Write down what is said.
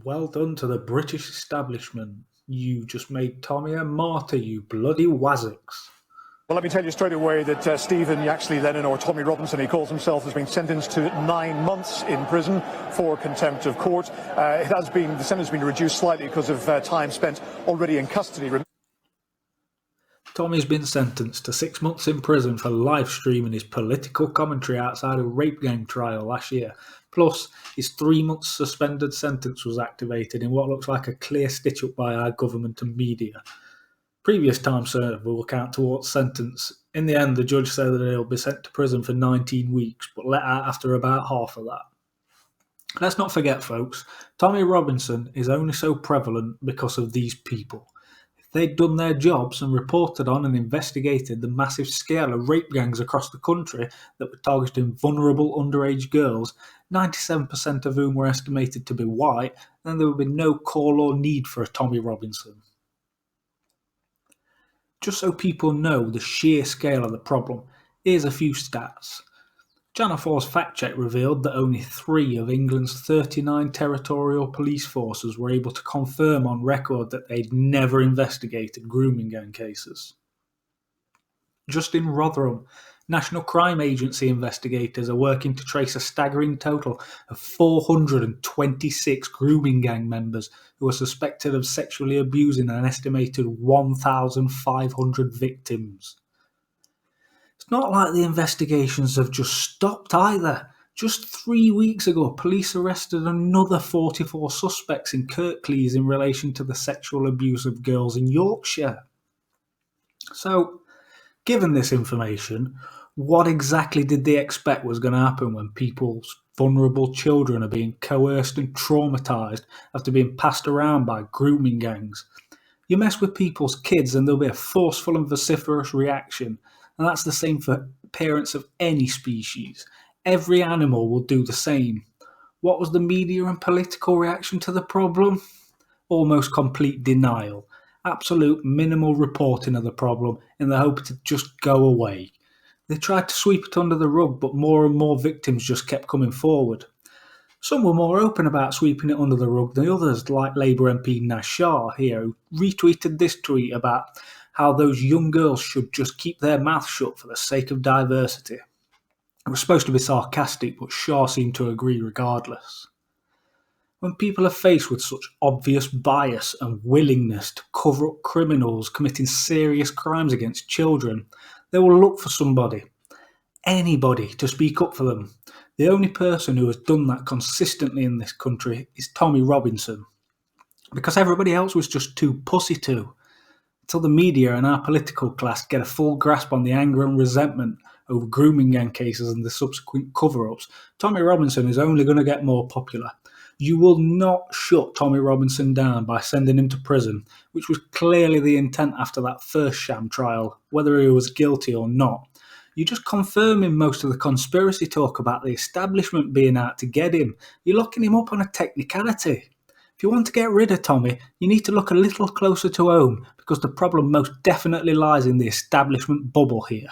Well done to the British establishment. You just made Tommy a martyr, you bloody wazzocks. Well, let me tell you straight away that Stephen Yaxley-Lennon, or Tommy Robinson, he calls himself, has been sentenced to 9 months in prison for contempt of court. The sentence has been reduced slightly because of time spent already in custody. Tommy's been sentenced to 6 months in prison for live streaming his political commentary outside a rape gang trial last year. Plus, his 3 months suspended sentence was activated in what looks like a clear stitch-up by our government and media. Previous time served will count towards sentence. In the end, the judge said that he'll be sent to prison for 19 weeks, but let out after about half of that. Let's not forget, folks, Tommy Robinson is only so prevalent because of these people. If they'd done their jobs and reported on and investigated the massive scale of rape gangs across the country that were targeting vulnerable underage girls, 97% of whom were estimated to be white, then there would be no call or need for a Tommy Robinson. Just so people know the sheer scale of the problem, here's a few stats. Channel 4's fact check revealed that only 3 of England's 39 territorial police forces were able to confirm on record that they'd never investigated grooming gang cases. Just in Rotherham, National Crime Agency investigators are working to trace a staggering total of 426 grooming gang members who are suspected of sexually abusing an estimated 1,500 victims. It's not like the investigations have just stopped either. Just 3 weeks ago, police arrested another 44 suspects in Kirklees in relation to the sexual abuse of girls in Yorkshire. So, given this information, what exactly did they expect was going to happen when people's vulnerable children are being coerced and traumatised after being passed around by grooming gangs? You mess with people's kids and there'll be a forceful and vociferous reaction, and that's the same for parents of any species. Every animal will do the same. What was the media and political reaction to the problem? Almost complete denial. Absolute minimal reporting of the problem in the hope to just go away. They tried to sweep it under the rug, but more and more victims just kept coming forward. Some were more open about sweeping it under the rug than others, like Labour MP Naz Shah here, who retweeted this tweet about how those young girls should just keep their mouth shut for the sake of diversity. It was supposed to be sarcastic, but Shah seemed to agree regardless. When people are faced with such obvious bias and willingness to cover up criminals committing serious crimes against children, they will look for somebody, anybody, to speak up for them. The only person who has done that consistently in this country is Tommy Robinson, because everybody else was just too pussy to. Until the media and our political class get a full grasp on the anger and resentment over grooming gang cases and the subsequent cover-ups, Tommy Robinson is only going to get more popular. You will not shut Tommy Robinson down by sending him to prison, which was clearly the intent after that first sham trial, whether he was guilty or not. You're just confirming most of the conspiracy talk about the establishment being out to get him. You're locking him up on a technicality. If you want to get rid of Tommy, you need to look a little closer to home, because the problem most definitely lies in the establishment bubble here.